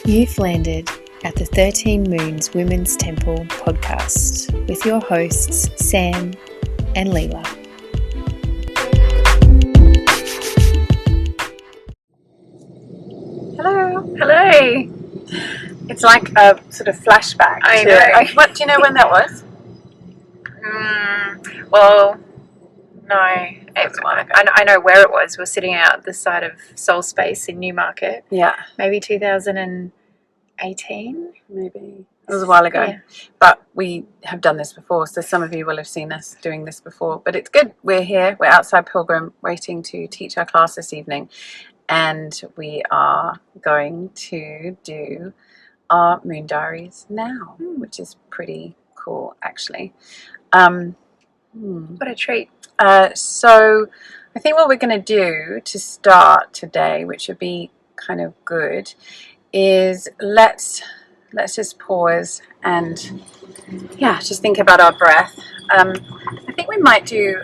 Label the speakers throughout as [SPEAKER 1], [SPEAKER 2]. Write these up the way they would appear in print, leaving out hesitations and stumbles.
[SPEAKER 1] You've landed at the 13 Moons Women's Temple podcast with your hosts Sam and Leela.
[SPEAKER 2] Hello.
[SPEAKER 3] It's like a sort of flashback.
[SPEAKER 2] I know.
[SPEAKER 3] What do you know when that was?
[SPEAKER 2] Well, no. I know where it was. We're sitting out the side of Soul Space in Newmarket.
[SPEAKER 3] Yeah,
[SPEAKER 2] Maybe 2018.
[SPEAKER 3] maybe. It was a while ago.
[SPEAKER 2] Yeah.
[SPEAKER 3] But we have done this before, so some of you will have seen us doing this before. But it's good. We're here. We're outside Pilgrim waiting to teach our class this evening. And we are going to do our moon diaries now, which is pretty cool, actually.
[SPEAKER 2] What a treat.
[SPEAKER 3] So I think what we're going to do to start today, which would be kind of good, is let's just pause and just think about our breath. I think we might do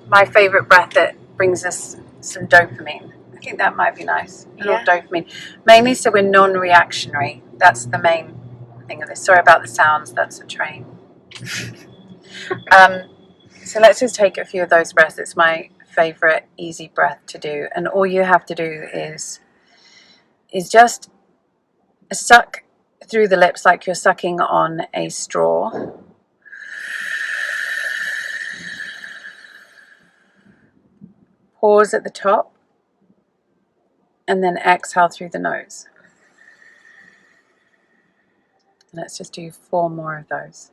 [SPEAKER 3] my favorite breath that brings us some dopamine. I think that might be nice. A little dopamine, mainly so we're non-reactionary. That's the main thing of this. Sorry about the sounds. That's a train. So let's just take a few of those breaths. It's my favorite easy breath to do, and all you have to do is just suck through the lips like you're sucking on a straw. Pause at the top, and then exhale through the nose. Let's just do 4 more of those.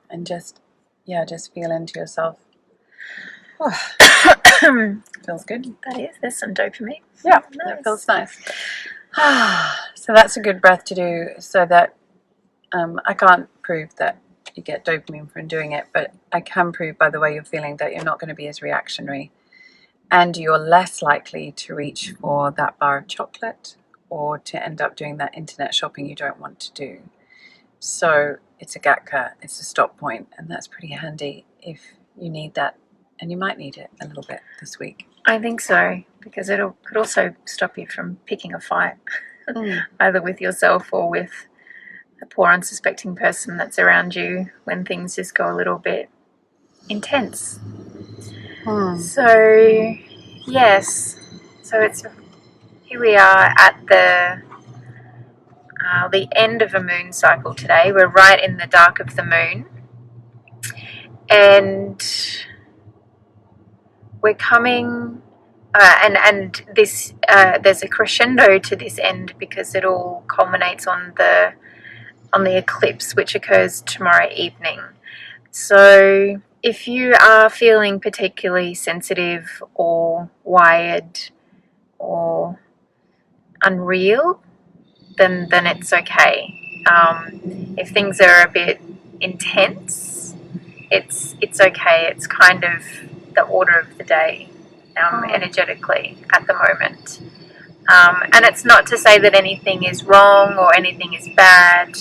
[SPEAKER 3] And just feel into yourself. Feels good.
[SPEAKER 2] That is. There's some dopamine.
[SPEAKER 3] Yeah,
[SPEAKER 2] Nice.
[SPEAKER 3] that feels nice. So that's a good breath to do, so that I can't prove that you get dopamine from doing it, but I can prove by the way you're feeling that you're not going to be as reactionary, and you're less likely to reach for that bar of chocolate or to end up doing that internet shopping you don't want to do. So it's a gatka, it's a stop point, and that's pretty handy if you need that, and you might need it a little bit this week.
[SPEAKER 2] I think so, because it could also stop you from picking a fight, either with yourself or with a poor unsuspecting person that's around you when things just go a little bit intense. So yes, so here we are at the end of a moon cycle today. We're right in the dark of the moon, and we're coming and this there's a crescendo to this end because it all culminates on the eclipse, which occurs tomorrow evening. So if you are feeling particularly sensitive or wired or unreal, then it's okay. If things are a bit intense, it's okay. It's kind of the order of the day, energetically at the moment. And it's not to say that anything is wrong or anything is bad,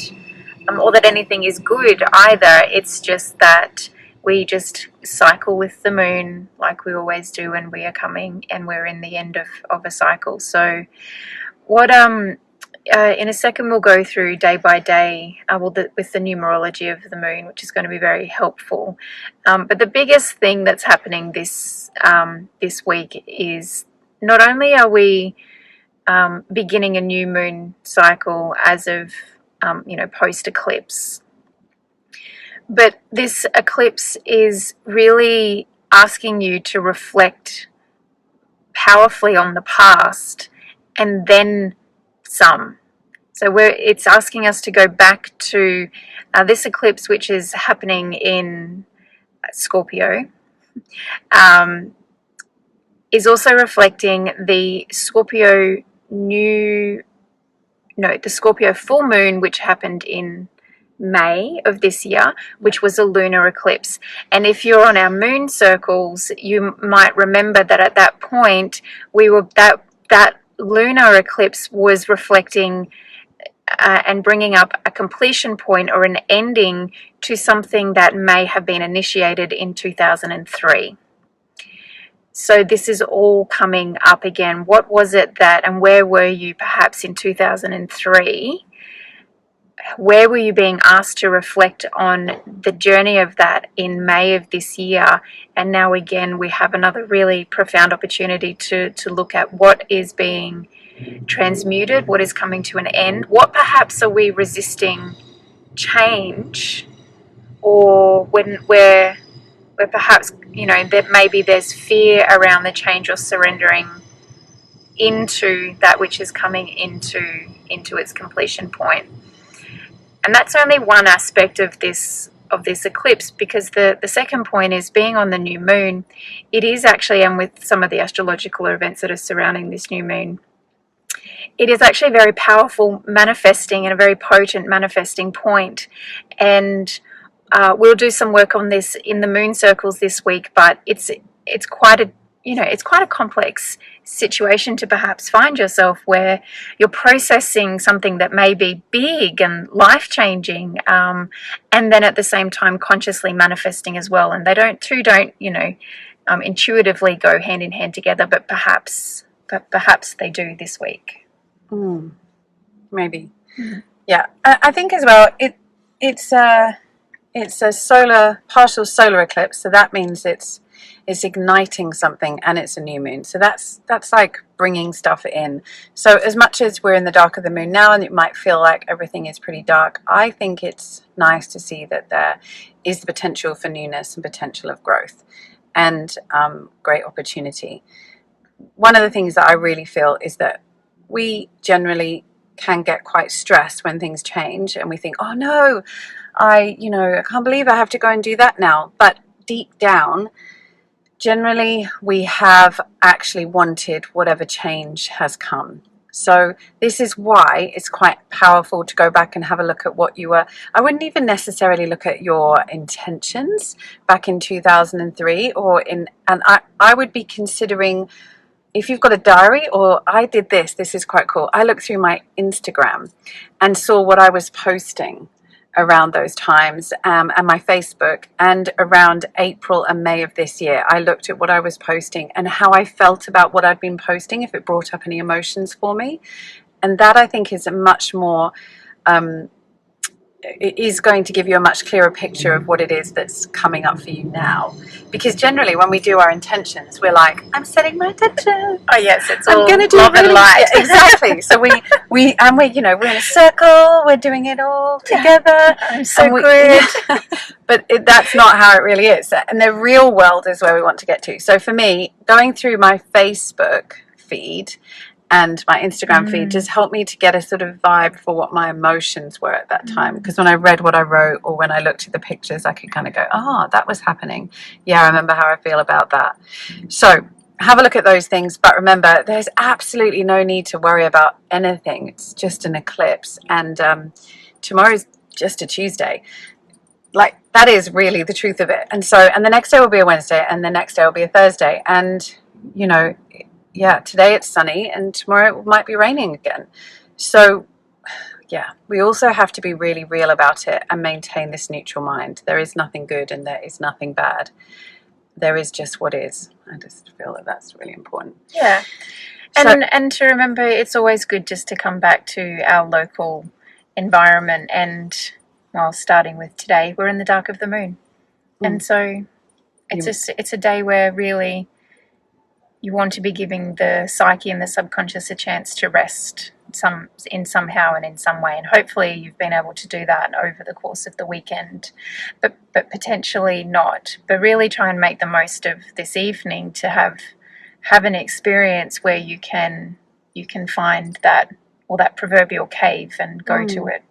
[SPEAKER 2] or that anything is good either. It's just that we just cycle with the moon like we always do when we are coming and we're in the end of a cycle. So what in a second we'll go through day by day with the numerology of the moon, which is going to be very helpful. But the biggest thing that's happening this week is not only are we beginning a new moon cycle as of post eclipse, but this eclipse is really asking you to reflect powerfully on the past and then some. So it's asking us to go back to this eclipse, which is happening in Scorpio, is also reflecting the the Scorpio full moon, which happened in May of this year, which was a lunar eclipse. And if you're on our moon circles, you might remember that at that point that lunar eclipse was reflecting and bringing up a completion point or an ending to something that may have been initiated in 2003. So this is all coming up again. What was it that, and where were you perhaps in 2003? Where were you being asked to reflect on the journey of that in May of this year? And now again, we have another really profound opportunity to look at what is being transmuted, what is coming to an end, what perhaps are we resisting change, or where perhaps, that maybe there's fear around the change or surrendering into that which is coming into its completion point. And that's only one aspect of this eclipse, because the second point is being on the new moon. It is actually, and with some of the astrological events that are surrounding this new moon, it is actually very powerful manifesting and a very potent manifesting point. And we'll do some work on this in the moon circles this week, but it's quite a complex situation to perhaps find yourself where you're processing something that may be big and life-changing, and then at the same time consciously manifesting as well. And they don't intuitively go hand in hand together, but perhaps they do this week.
[SPEAKER 3] Maybe. Yeah, I think as well it's a partial solar eclipse, so that means it's igniting something, and it's a new moon, so that's like bringing stuff in. So as much as we're in the dark of the moon now and it might feel like everything is pretty dark, I think it's nice to see that there is the potential for newness and potential of growth and great opportunity. One of the things that I really feel is that we generally can get quite stressed when things change, and we think, oh no, I can't believe I have to go and do that now. But deep down, generally we have actually wanted whatever change has come. So this is why it's quite powerful to go back and have a look at what you were. I wouldn't even necessarily look at your intentions back in 2003 and I would be considering, if you've got a diary, or I did this is quite cool. I looked through my Instagram and saw what I was posting around those times, and my Facebook, and around April and May of this year, I looked at what I was posting and how I felt about what I'd been posting, if it brought up any emotions for me. And that, I think, is a much more it is going to give you a much clearer picture of what it is that's coming up for you now. Because generally when we do our intentions, we're like, I'm setting my intention.
[SPEAKER 2] Oh yes, it's
[SPEAKER 3] I'm
[SPEAKER 2] all
[SPEAKER 3] going to do
[SPEAKER 2] love and light.
[SPEAKER 3] Yeah, exactly. So we're in a circle, we're doing it all together.
[SPEAKER 2] I'm so good.
[SPEAKER 3] But that's not how it really is. And the real world is where we want to get to. So for me, going through my Facebook feed and my Instagram feed just helped me to get a sort of vibe for what my emotions were at that time. Because when I read what I wrote, or when I looked at the pictures, I could kind of go, that was happening. Yeah, I remember how I feel about that. So have a look at those things. But remember, there's absolutely no need to worry about anything. It's just an eclipse. And tomorrow's just a Tuesday. Like, that is really the truth of it. And the next day will be a Wednesday, and the next day will be a Thursday. And, today it's sunny and tomorrow it might be raining again. So, we also have to be really real about it and maintain this neutral mind. There is nothing good and there is nothing bad. There is just what is. I just feel that that's really important.
[SPEAKER 2] Yeah. And to remember, it's always good just to come back to our local environment. And, starting with today, we're in the dark of the moon. And so it's a day where really you want to be giving the psyche and the subconscious a chance to rest somehow and in some way. And hopefully you've been able to do that over the course of the weekend, but potentially not. But really try and make the most of this evening to have an experience where you can find that or that proverbial cave and go to it.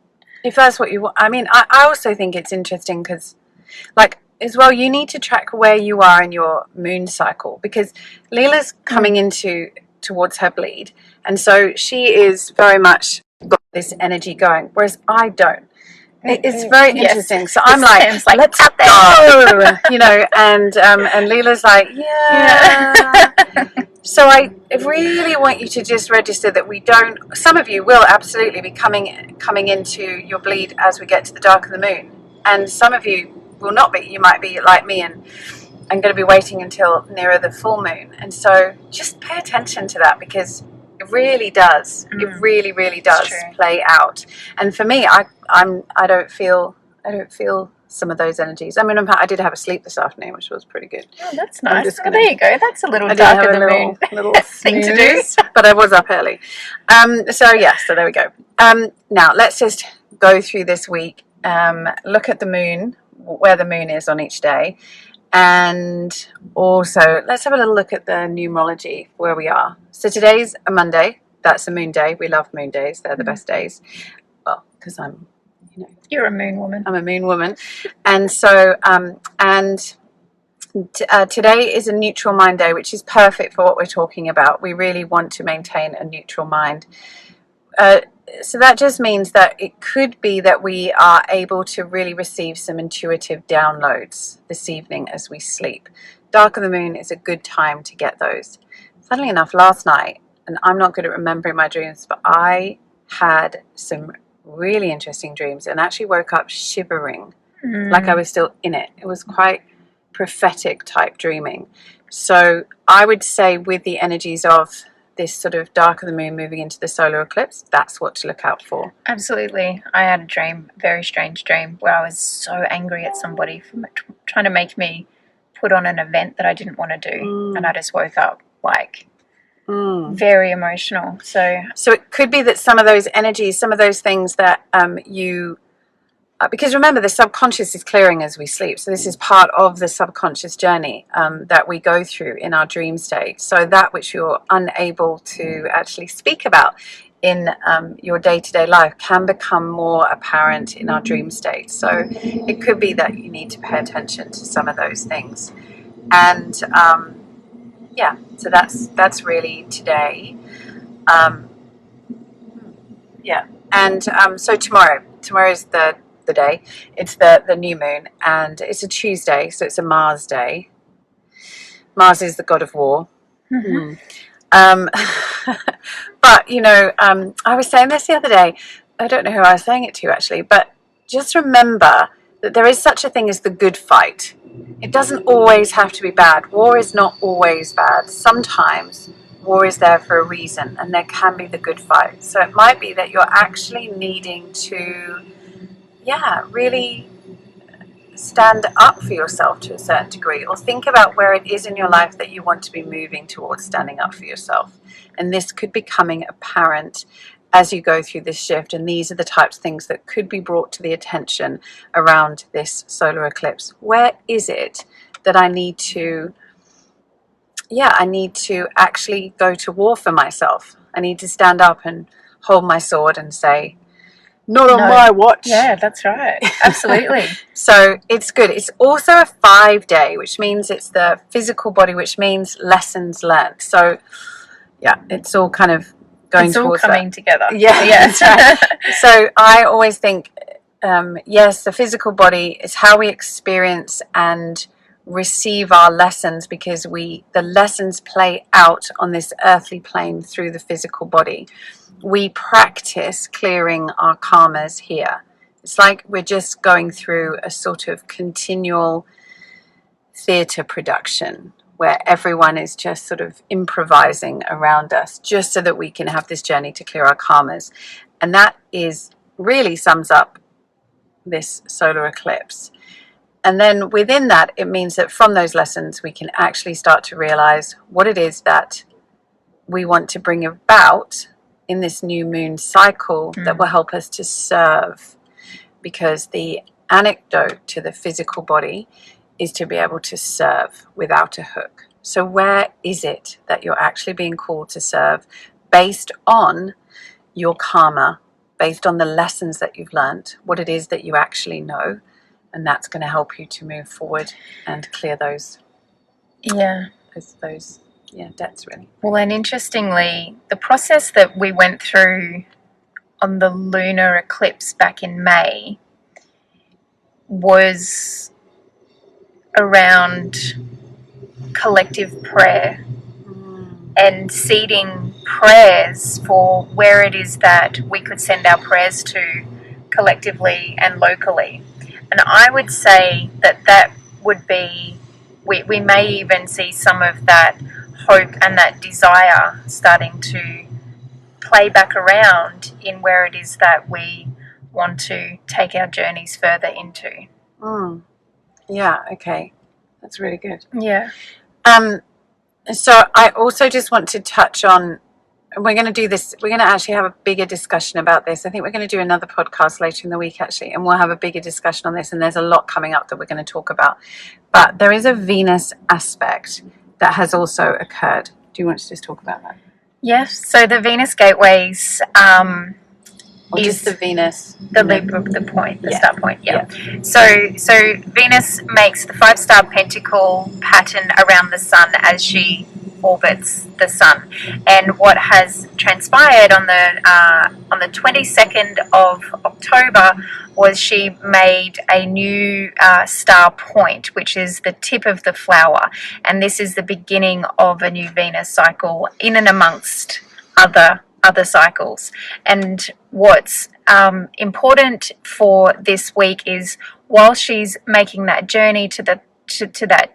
[SPEAKER 3] If that's what you want. I mean, I also think it's interesting because, like, as well, you need to track where you are in your moon cycle, because Leela's coming towards her bleed, and so she is very much got this energy going, whereas I don't. It's very interesting. So I'm like, let's go, you know, and Leela's like, yeah. So I really want you to just register that we don't. Some of you will absolutely be coming into your bleed as we get to the dark of the moon, and some of you will not be. You might be like me and I'm going to be waiting until nearer the full moon. And so just pay attention to that, because it really does. It really does play out. And for me, I don't feel some of those energies. I mean, I did have a sleep this afternoon, which was pretty good.
[SPEAKER 2] Oh, that's nice. There you go. That's a little
[SPEAKER 3] dark
[SPEAKER 2] of the moon
[SPEAKER 3] little
[SPEAKER 2] thing to do.
[SPEAKER 3] But I was up early. So there we go. Now let's just go through this week. Look at the moon, where the moon is on each day. And also, let's have a little look at the numerology, where we are. So today's a Monday. That's a moon day. We love moon days. They're the best days. Well, because I'm,
[SPEAKER 2] you're a moon woman.
[SPEAKER 3] I'm a moon woman. And so, today is a neutral mind day, which is perfect for what we're talking about. We really want to maintain a neutral mind. So that just means that it could be that we are able to really receive some intuitive downloads this evening as we sleep. Dark of the moon is a good time to get those. Funnily enough, last night, and I'm not good at remembering my dreams, but I had some really interesting dreams and actually woke up shivering, like I was still in it. It was quite prophetic type dreaming. So I would say, with the energies of this sort of dark of the moon moving into the solar eclipse, that's what to look out for.
[SPEAKER 2] Absolutely. I had a dream, a very strange dream, where I was so angry at somebody for trying to make me put on an event that I didn't want to do. And I just woke up like very emotional. So
[SPEAKER 3] it could be that some of those energies, some of those things that because remember, the subconscious is clearing as we sleep. So this is part of the subconscious journey that we go through in our dream state. So that which you're unable to actually speak about in your day-to-day life can become more apparent in our dream state. So it could be that you need to pay attention to some of those things. And so that's really today. And so tomorrow's the day. It's the new moon, and it's a Tuesday, so it's a Mars day. Mars is the god of war. But I was saying this the other day. I don't know who I was saying it to actually, but just remember that there is such a thing as the good fight. It doesn't always have to be bad. War is not always bad. Sometimes war is there for a reason, and there can be the good fight. So it might be that you're actually needing to really stand up for yourself to a certain degree, or think about where it is in your life that you want to be moving towards standing up for yourself. And this could be becoming apparent as you go through this shift. And these are the types of things that could be brought to the attention around this solar eclipse. Where is it that I need to actually go to war for myself? I need to stand up and hold my sword and say, not on my watch.
[SPEAKER 2] Yeah, that's right. Absolutely.
[SPEAKER 3] So it's good. It's also a 5-day, which means it's the physical body, which means lessons learned. So it's all kind of going towards that.
[SPEAKER 2] It's all coming together.
[SPEAKER 3] Yeah. That's right. So I always think, yes, the physical body is how we experience and receive our lessons, because the lessons play out on this earthly plane through the physical body. We practice clearing our karmas here. It's like we're just going through a sort of continual theatre production where everyone is just sort of improvising around us, just so that we can have this journey to clear our karmas. And that really sums up this solar eclipse. And then within that, it means that from those lessons, we can actually start to realize what it is that we want to bring about in this new moon cycle that will help us to serve. Because the antidote to the physical body is to be able to serve without a hook. So where is it that you're actually being called to serve based on your karma based on the lessons that you've learned, what it is that you actually know, and that's going to help you to move forward and clear those debts, really.
[SPEAKER 2] Well, and interestingly, the process that we went through on the lunar eclipse back in May was around collective prayer and seeding prayers for where it is that we could send our prayers to collectively and locally. And I would say that would be, we may even see some of that hope and that desire starting to play back around in where it is that we want to take our journeys further into.
[SPEAKER 3] Yeah, okay. That's really good.
[SPEAKER 2] Yeah.
[SPEAKER 3] So I also just want to touch on, we're going to do this, we're going to actually have a bigger discussion about this. I think we're going to do another podcast later in the week, actually, and we'll have a bigger discussion on this, and there's a lot coming up that we're going to talk about. But there is a Venus aspect that has also occurred. Do you want to just talk about that?
[SPEAKER 2] Yes, so the Venus gateways
[SPEAKER 3] or
[SPEAKER 2] is
[SPEAKER 3] just the Venus,
[SPEAKER 2] the loop of the point, the star point. Yeah. So Venus makes the 5-star pentacle pattern around the sun as she orbits the sun, and what has transpired on the 22nd of October was she made a new star point, which is the tip of the flower, and this is the beginning of a new Venus cycle in and amongst other cycles. And what's important for this week is, while she's making that journey to that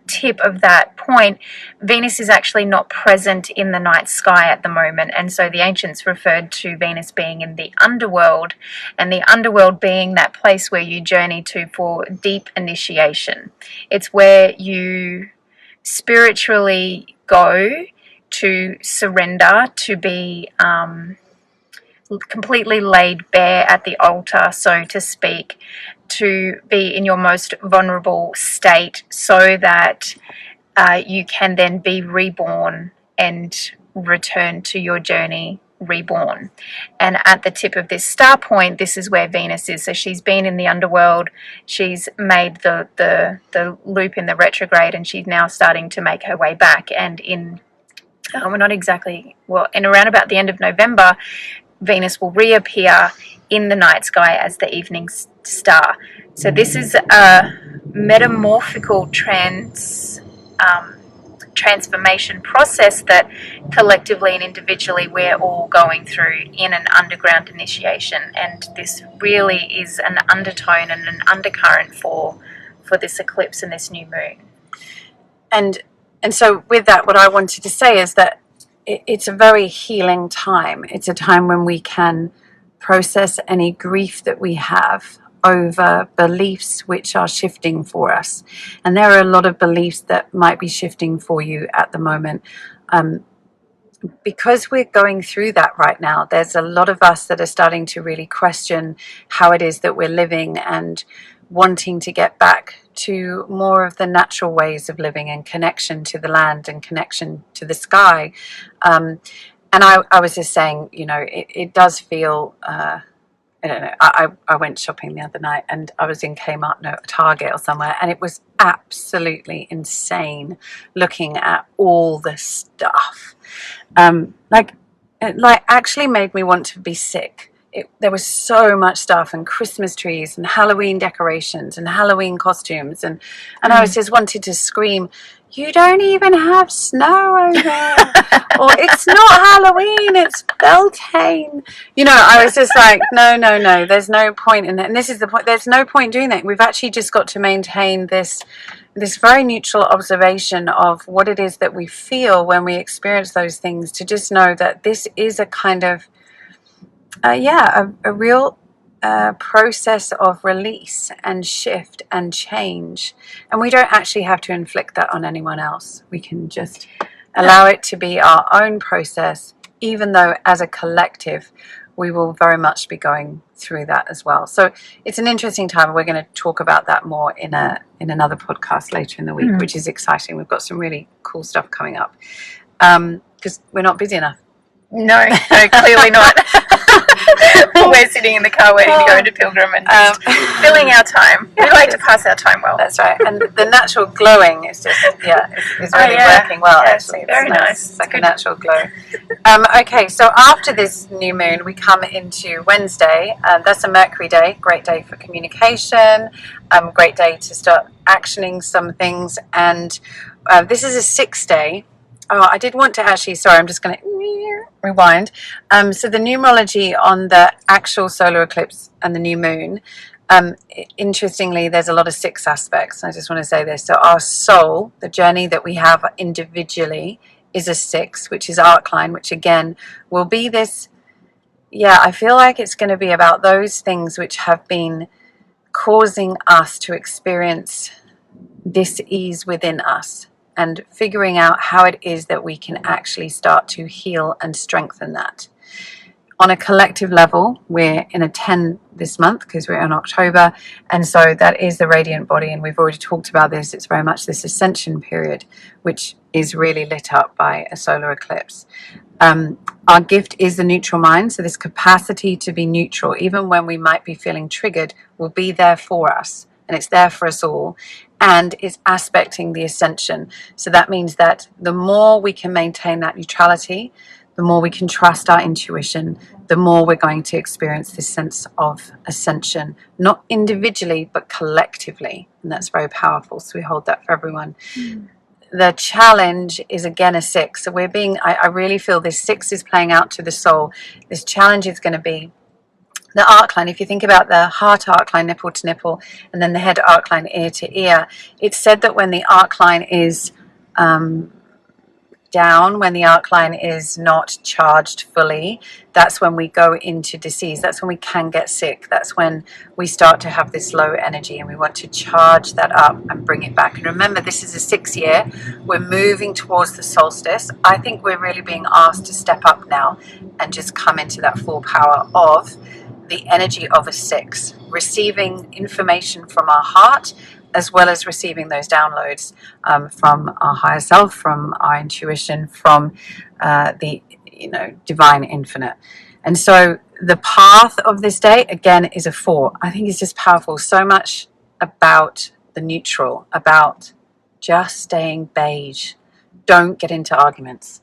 [SPEAKER 2] tip of that point, Venus is actually not present in the night sky at the moment, and so the ancients referred to Venus being in the underworld, and the underworld being that place where you journey to for deep initiation. It's where you spiritually go to surrender, to be completely laid bare at the altar, so to speak, to be in your most vulnerable state, so that you can then be reborn and return to your journey reborn. And at the tip of this star point, this is where Venus is. So she's been in the underworld, she's made the loop in the retrograde, and she's now starting to make her way back. And in we're not exactly, well, in around about the end of November, Venus will reappear in the night sky as the evening star. So this is a metamorphical transformation process that collectively and individually we're all going through in an underground initiation, and this really is an undertone and an undercurrent for this eclipse and this new moon.
[SPEAKER 3] And so with that, what I wanted to say is that it's a very healing time. It's a time when we can process any grief that we have over beliefs which are shifting for us. And there are a lot of beliefs that might be shifting for you at the moment. Because we're going through that right now, there's a lot of us that are starting to really question how it is that we're living, and wanting to get back to more of the natural ways of living and connection to the land and connection to the sky. And I was just saying, you know, it does feel, I don't know, I went shopping the other night, and I was in Kmart, no, Target or somewhere, and it was absolutely insane looking at all the stuff. It actually made me want to be sick. There was so much stuff, and Christmas trees and Halloween decorations and Halloween costumes, and I was just wanted to scream, "You don't even have snow over there," or "It's not Halloween, it's Beltane." You know, I was just like, no, there's no point in that. And this is the point, there's no point doing that. We've actually just got to maintain this very neutral observation of what it is that we feel when we experience those things, to just know that this is a kind of a real process of release and shift and change, and we don't actually have to inflict that on anyone else. We can just allow it to be our own process, even though as a collective we will very much be going through that as well. So it's an interesting time. We're going to talk about that more in another podcast later in the week, which is exciting. We've got some really cool stuff coming up, because we're not busy enough.
[SPEAKER 2] No, clearly not. We're sitting in the car waiting to go into Pilgrim and just filling our time. We like to pass our time well.
[SPEAKER 3] That's right. And the natural glowing is just, is really working well, actually. It's
[SPEAKER 2] very nice.
[SPEAKER 3] It's like a natural glow. Okay, so after this new moon, we come into Wednesday. That's a Mercury day, great day for communication, great day to start actioning some things. And this is a 6 day. Oh, I did want to actually, sorry, I'm just going to rewind. So the numerology on the actual solar eclipse and the new moon, interestingly, there's a lot of 6 aspects. I just want to say this. So our soul, the journey that we have individually, is a 6, which is arc line, which again will be this, I feel like it's going to be about those things which have been causing us to experience dis-ease within us, and figuring out how it is that we can actually start to heal and strengthen that. On a collective level, we're in a 10 this month because we're in October, and so that is the radiant body, and we've already talked about this. It's very much this ascension period, which is really lit up by a solar eclipse. Our gift is the neutral mind, so this capacity to be neutral, even when we might be feeling triggered, will be there for us, and it's there for us all, and it's aspecting the ascension. So that means that the more we can maintain that neutrality, the more we can trust our intuition, the more we're going to experience this sense of ascension, not individually, but collectively. And that's very powerful. So we hold that for everyone. The challenge is again a 6. So I really feel this 6 is playing out to the soul. This challenge is going to be the arc line. If you think about the heart arc line, nipple to nipple, and then the head arc line, ear to ear, it's said that when the arc line is down, when the arc line is not charged fully, that's when we go into disease. That's when we can get sick. That's when we start to have this low energy, and we want to charge that up and bring it back. And remember, this is a 6 year. We're moving towards the solstice. I think we're really being asked to step up now and just come into that full power of the energy of a 6, receiving information from our heart, as well as receiving those downloads from our higher self, from our intuition, from the divine infinite. And so the path of this day, again, is a 4. I think it's just powerful. So much about the neutral, about just staying beige. Don't get into arguments.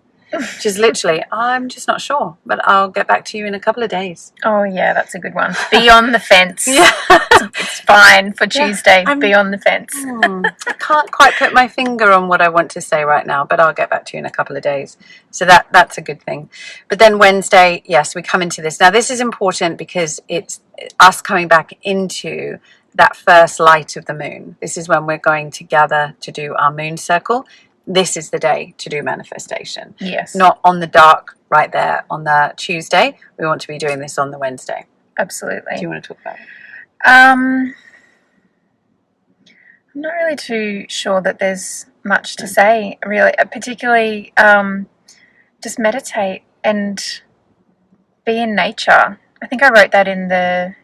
[SPEAKER 3] Just literally, I'm just not sure, but I'll get back to you in a couple of days.
[SPEAKER 2] Oh, yeah, that's a good one. Be on the fence. It's fine for Tuesday. Be on the fence.
[SPEAKER 3] I can't quite put my finger on what I want to say right now, but I'll get back to you in a couple of days. So that's a good thing. But then Wednesday, yes, we come into this. Now, this is important because it's us coming back into that first light of the moon. This is when we're going to gather to do our moon circle. This is the day to do manifestation.
[SPEAKER 2] Yes.
[SPEAKER 3] Not on the dark right there on the Tuesday. We want to be doing this on the Wednesday.
[SPEAKER 2] Absolutely.
[SPEAKER 3] Do you want to talk about it?
[SPEAKER 2] I'm not really too sure that there's much to say, really. Particularly, just meditate and be in nature. I think I wrote that in the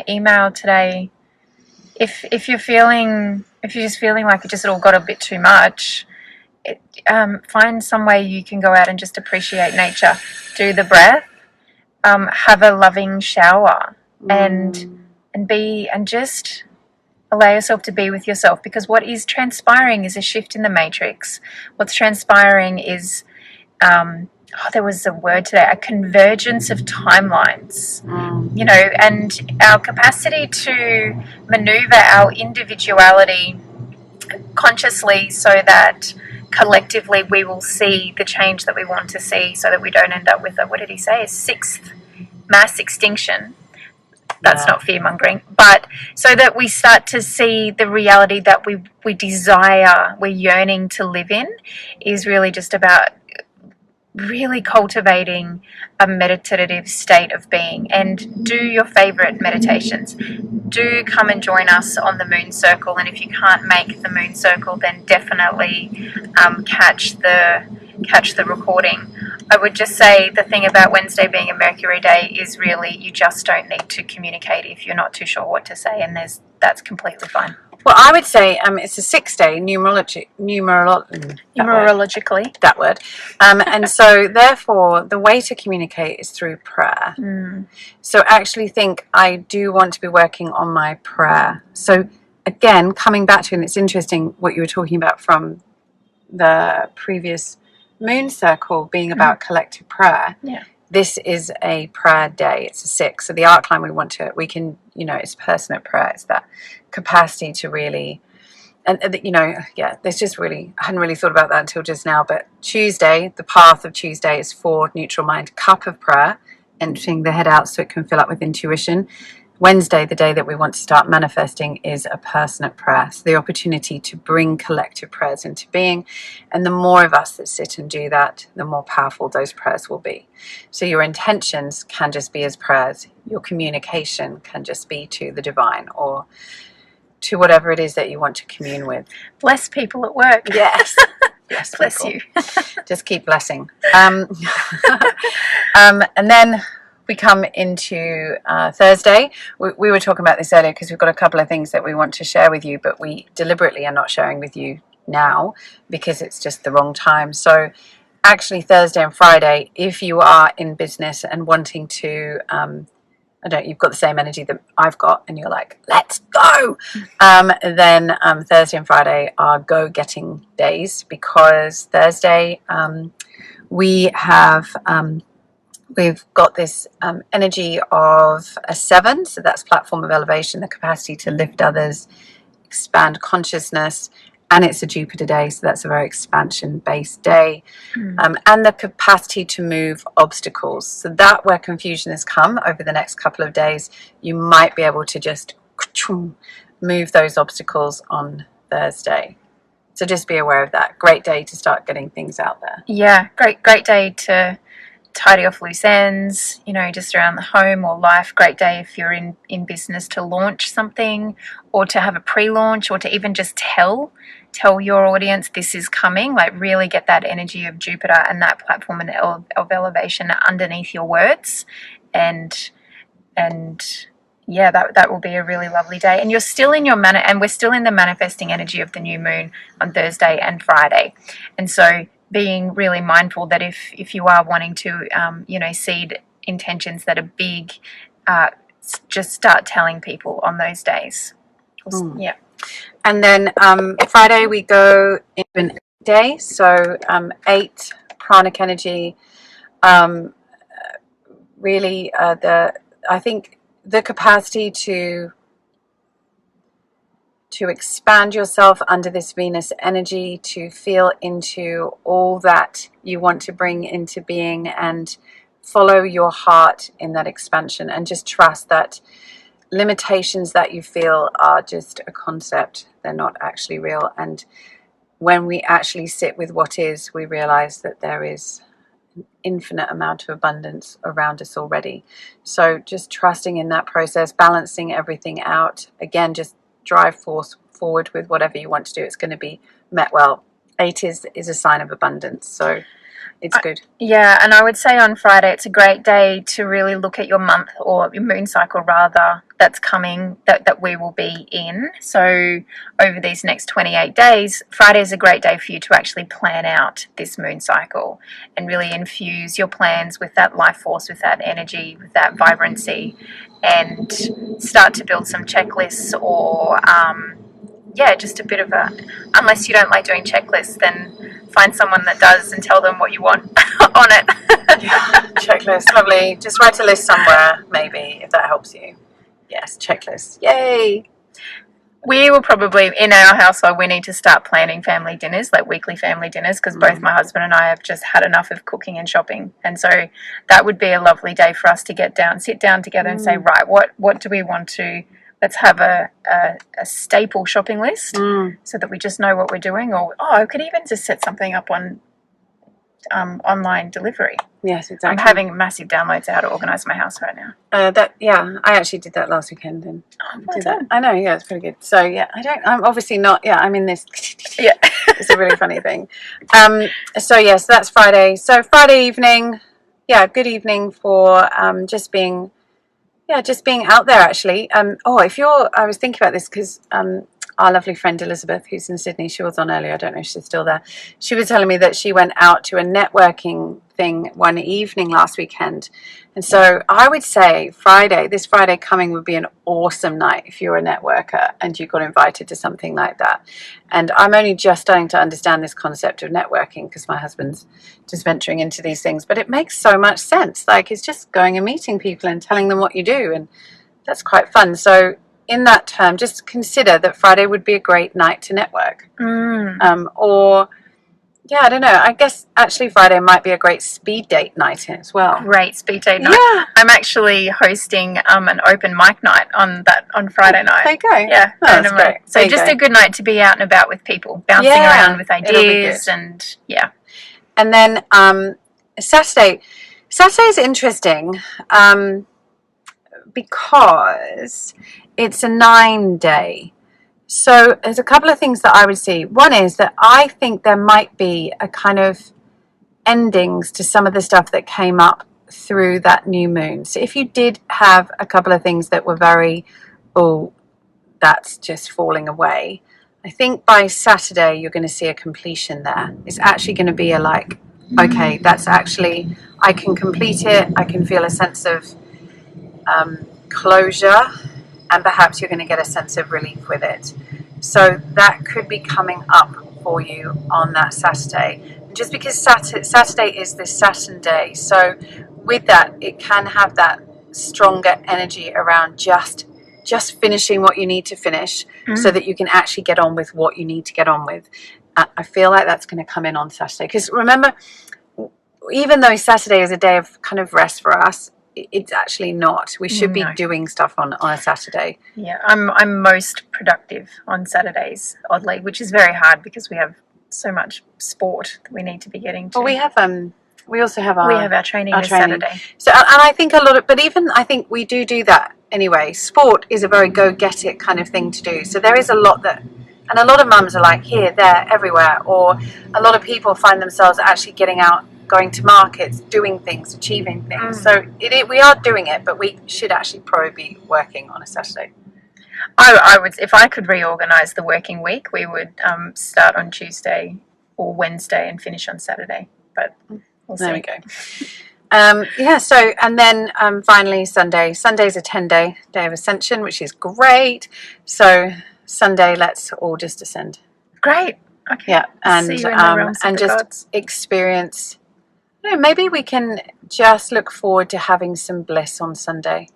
[SPEAKER 2] email today. If you're just feeling like it just all got a bit too much, find some way you can go out and just appreciate nature. Do the breath, have a loving shower, and just allow yourself to be with yourself, because what is transpiring is a shift in the matrix. What's transpiring is there was a word today, a convergence of timelines, and our capacity to maneuver our individuality consciously so that collectively we will see the change that we want to see, so that we don't end up with a 6th mass extinction. That's not fear-mongering, but so that we start to see the reality that we desire, we're yearning to live in, is really just about really cultivating a meditative state of being. And do your favorite meditations. Do come and join us on the moon circle, and if you can't make the moon circle, then definitely catch the recording. I would just say the thing about Wednesday being a Mercury day is really you just don't need to communicate if you're not too sure what to say, and that's completely fine.
[SPEAKER 3] Well, I would say it's a 6-day
[SPEAKER 2] Numerologically.
[SPEAKER 3] that word. And so therefore the way to communicate is through prayer. So actually think, I do want to be working on my prayer. So again, coming back to, and it's interesting what you were talking about from the previous moon circle being about collective prayer.
[SPEAKER 2] Yeah.
[SPEAKER 3] This is a prayer day. It's a 6. So the arc line we can, it's personal prayer. It's that capacity to really, and there's just really, I hadn't really thought about that until just now, but Tuesday, the path of Tuesday is for neutral mind, cup of prayer, emptying the head out so it can fill up with intuition. Wednesday, the day that we want to start manifesting, is a personal prayer. So the opportunity to bring collective prayers into being. And the more of us that sit and do that, the more powerful those prayers will be. So your intentions can just be as prayers. Your communication can just be to the divine or to whatever it is that you want to commune with.
[SPEAKER 2] Bless people at work.
[SPEAKER 3] Yes. Yes.
[SPEAKER 2] Bless you.
[SPEAKER 3] Just keep blessing. And then we come into Thursday. We were talking about this earlier because we've got a couple of things that we want to share with you, but we deliberately are not sharing with you now because it's just the wrong time. So actually Thursday and Friday, if you are in business and wanting to, you've got the same energy that I've got and you're like, let's go, then Thursday and Friday are go-getting days, because Thursday we've got this energy of a 7, so that's platform of elevation, the capacity to lift others, expand consciousness, and it's a Jupiter day, so that's a very expansion-based day, and the capacity to move obstacles. So that where confusion has come over the next couple of days, you might be able to just move those obstacles on Thursday. So just be aware of that. Great day to start getting things out there.
[SPEAKER 2] Yeah, great day to tidy off loose ends, just around the home or life. Great day if you're in business to launch something, or to have a pre-launch, or to even just tell your audience this is coming. Like really get that energy of Jupiter and that platform of elevation underneath your words, and yeah, that will be a really lovely day. And you're still in and we're still in the manifesting energy of the new moon on Thursday and Friday, and so being really mindful that if you are wanting to, seed intentions that are big, just start telling people on those days. Yeah.
[SPEAKER 3] And then Friday we go into an 8 day, so 8 pranic energy. Really, I think the capacity to expand yourself under this Venus energy, to feel into all that you want to bring into being and follow your heart in that expansion, and just trust that limitations that you feel are just a concept. They're not actually real. And when we actually sit with what is, we realize that there is an infinite amount of abundance around us already. So just trusting in that process, balancing everything out. Again, just drive forward with whatever you want to do. It's going to be met well. 8 is a sign of abundance, so it's good.
[SPEAKER 2] Yeah, and I would say on Friday it's a great day to really look at your month, or your moon cycle rather, that's coming, that we will be in. So over these next 28 days, Friday is a great day for you to actually plan out this moon cycle and really infuse your plans with that life force, with that energy, with that vibrancy, and start to build some checklists, or just a bit of unless you don't like doing checklists, then find someone that does and tell them what you want on it.
[SPEAKER 3] Checklist, lovely. Just write a list somewhere, maybe, if that helps you. Yes, checklist. Yay!
[SPEAKER 2] We will probably, in our household, we need to start planning family dinners, like weekly family dinners, because both my husband and I have just had enough of cooking and shopping. And so that would be a lovely day for us to sit down together and say, right, what do we want to, let's have a staple shopping list so that we just know what we're doing. Or, I could even just set something up on online delivery.
[SPEAKER 3] Yes, exactly.
[SPEAKER 2] I'm having massive downloads how to organise my house right now.
[SPEAKER 3] I actually did that last weekend and did that. I know, yeah, it's pretty good. So I'm obviously not. Yeah, I'm in this.
[SPEAKER 2] Yeah,
[SPEAKER 3] it's a really funny thing. So that's Friday. So Friday evening, good evening for just being out there. Actually, I was thinking about this because our lovely friend Elizabeth, who's in Sydney, she was on earlier, I don't know if she's still there, she was telling me that she went out to a networking thing one evening last weekend. And so I would say this Friday coming would be an awesome night if you're a networker and you got invited to something like that. And I'm only just starting to understand this concept of networking because my husband's just venturing into these things, but it makes so much sense. Like, it's just going and meeting people and telling them what you do, and that's quite fun. So in that term, just consider that Friday would be a great night to network. I don't know. I guess actually Friday might be a great speed date night as well.
[SPEAKER 2] Great speed date night.
[SPEAKER 3] Yeah.
[SPEAKER 2] I'm actually hosting an open mic night on Friday night.
[SPEAKER 3] There you go.
[SPEAKER 2] Yeah.
[SPEAKER 3] Oh, that's great.
[SPEAKER 2] So just a good night to be out and about with people, bouncing around with ideas, and yeah.
[SPEAKER 3] And then Saturday is interesting because it's a 9-day. So there's a couple of things that I would see. One is that I think there might be a kind of endings to some of the stuff that came up through that new moon. So if you did have a couple of things that were very, that's just falling away, I think by Saturday you're going to see a completion there. It's actually going to be okay, that's actually, I can complete it. I can feel a sense of closure, and perhaps you're going to get a sense of relief with it. So that could be coming up for you on that Saturday. Just because Saturday is this Saturn day, so with that, it can have that stronger energy around just finishing what you need to finish so that you can actually get on with what you need to get on with. I feel like that's going to come in on Saturday. Because remember, even though Saturday is a day of kind of rest for us, it's actually not. We should be doing stuff on a Saturday.
[SPEAKER 2] Yeah, I'm most productive on Saturdays, oddly, which is very hard because we have so much sport that we need to be getting to.
[SPEAKER 3] Well, we also have
[SPEAKER 2] our training this Saturday.
[SPEAKER 3] So, and I think I think we do that anyway. Sport is a very go-get-it kind of thing to do. So there is a lot and a lot of mums are like here, there, everywhere, or a lot of people find themselves actually getting out, going to markets, doing things, achieving things. So we are doing it, but we should actually probably be working on a Saturday.
[SPEAKER 2] I would, if I could reorganize the working week, we would start on Tuesday or Wednesday and finish on Saturday. But we'll see.
[SPEAKER 3] There we go. So and then finally Sunday. Sunday's a 10-day day of ascension, which is great. So Sunday, let's all just ascend.
[SPEAKER 2] Great. Okay.
[SPEAKER 3] Yeah, and
[SPEAKER 2] see you in the realms of the
[SPEAKER 3] just
[SPEAKER 2] gods.
[SPEAKER 3] Experience. Maybe we can just look forward to having some bliss on Sunday.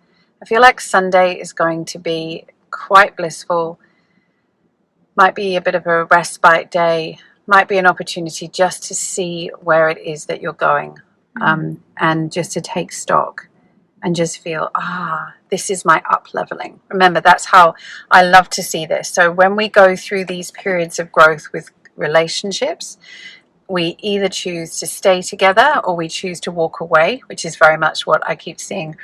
[SPEAKER 3] I feel like Sunday is going to be quite blissful. Might be a bit of a respite day. Might be an opportunity just to see where it is that you're going, and just to take stock and just feel, this is my up-leveling. Remember, that's how I love to see this. So when we go through these periods of growth with relationships, we either choose to stay together or we choose to walk away, which is very much what I keep seeing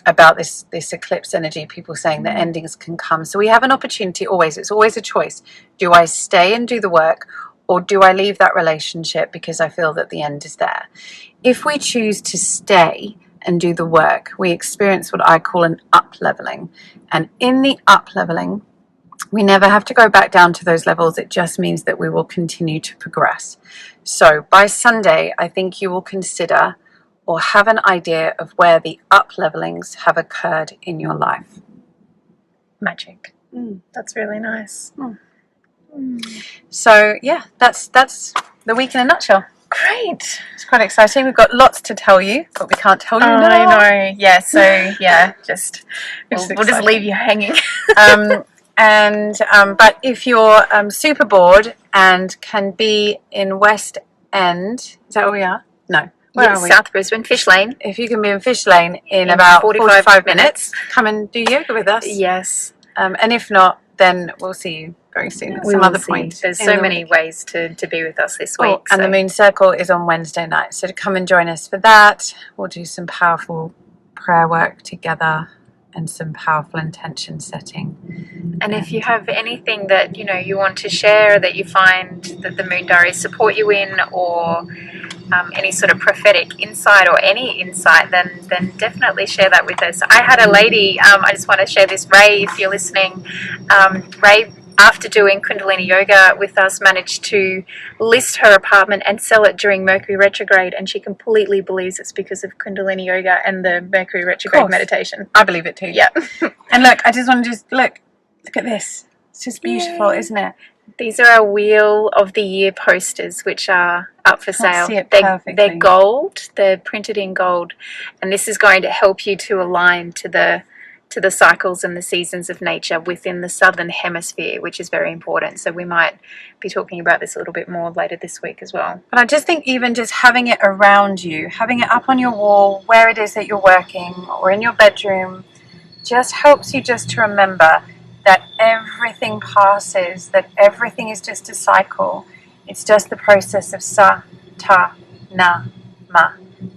[SPEAKER 3] about this eclipse energy, people saying that endings can come. So we have an opportunity always. It's always a choice. Do I stay and do the work, or do I leave that relationship because I feel that the end is there? If we choose to stay and do the work, we experience what I call an up-leveling. And in the up-leveling, we never have to go back down to those levels. It just means that we will continue to progress. So by Sunday, I think you will consider or have an idea of where the up-levelings have occurred in your life.
[SPEAKER 2] Magic. That's really nice.
[SPEAKER 3] So yeah, that's the week in a nutshell.
[SPEAKER 2] Great.
[SPEAKER 3] It's quite exciting. We've got lots to tell you, but we can't tell you now.
[SPEAKER 2] I know. Yeah, so yeah, we'll just leave you hanging.
[SPEAKER 3] But if you're super bored and can be in West End, is that where we are? No. Where are we?
[SPEAKER 2] South Brisbane, Fish Lane.
[SPEAKER 3] If you can be in Fish Lane in about 45 minutes, come and do yoga with us.
[SPEAKER 2] Yes.
[SPEAKER 3] And if not, then we'll see you very soon at some other point.
[SPEAKER 2] There's so many ways to be with us this week.
[SPEAKER 3] And the Moon Circle is on Wednesday night. So to come and join us for that, we'll do some powerful prayer work together and some powerful intention setting.
[SPEAKER 2] And if you have anything that you want to share, that you find that the Moon Diaries support you in, or any sort of prophetic insight or any insight, then definitely share that with us. I had a lady, I just want to share this, Ray, if you're listening. Ray after doing Kundalini yoga with us, managed to list her apartment and sell it during Mercury retrograde, and she completely believes it's because of Kundalini yoga and the Mercury retrograde meditation.
[SPEAKER 3] I believe it too.
[SPEAKER 2] Yeah.
[SPEAKER 3] And look, I just want to look at this. It's just beautiful, isn't it?
[SPEAKER 2] These are our Wheel of the Year posters, which are up for sale.
[SPEAKER 3] See it perfectly.
[SPEAKER 2] They're gold. They're printed in gold, and this is going to help you to align to the cycles and the seasons of nature within the southern hemisphere, which is very important. So we might be talking about this a little bit more later this week as well.
[SPEAKER 3] But I just think even just having it around you, having it up on your wall, where it is that you're working, or in your bedroom, just helps you just to remember that everything passes, that everything is just a cycle. It's just the process of sa, ta, na, ma.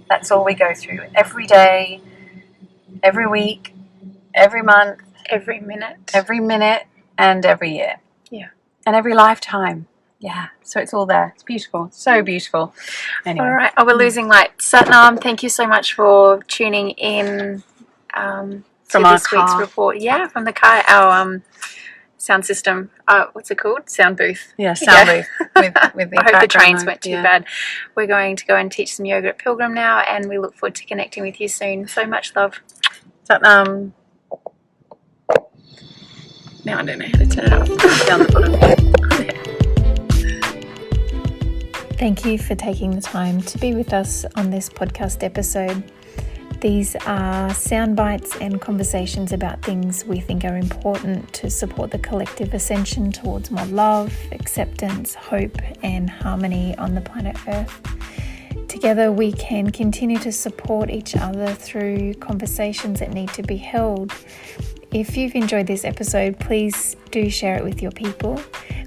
[SPEAKER 3] That's all we go through every day, every week, every month,
[SPEAKER 2] every minute,
[SPEAKER 3] and every year.
[SPEAKER 2] Yeah.
[SPEAKER 3] And every lifetime. Yeah. So it's all there. It's beautiful. So beautiful. Anyway.
[SPEAKER 2] All right. Oh, we're losing light. Satnam, thank you so much for tuning in
[SPEAKER 3] From
[SPEAKER 2] to
[SPEAKER 3] our
[SPEAKER 2] this week's
[SPEAKER 3] car.
[SPEAKER 2] report. Yeah, from the car, our sound system. What's it called? Sound booth.
[SPEAKER 3] Yeah, sound booth. With the
[SPEAKER 2] I hope the trains
[SPEAKER 3] noise.
[SPEAKER 2] weren't too bad. We're going to go and teach some yoga at Pilgrim now, and we look forward to connecting with you soon. So much love.
[SPEAKER 3] Satnam.
[SPEAKER 2] Now I don't know how to turn it off.
[SPEAKER 3] Down the bottom.
[SPEAKER 1] Thank you for taking the time to be with us on this podcast episode. These are sound bites and conversations about things we think are important to support the collective ascension towards more love, acceptance, hope, and harmony on the planet Earth. Together we can continue to support each other through conversations that need to be held. If you've enjoyed this episode, please do share it with your people.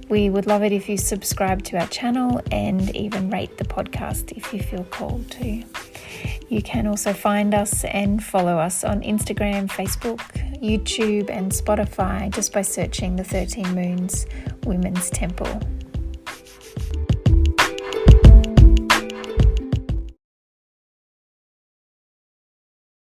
[SPEAKER 1] We would love it if you subscribe to our channel and even rate the podcast if you feel called to. You can also find us and follow us on Instagram, Facebook, YouTube, and Spotify just by searching the 13 Moons Women's Temple.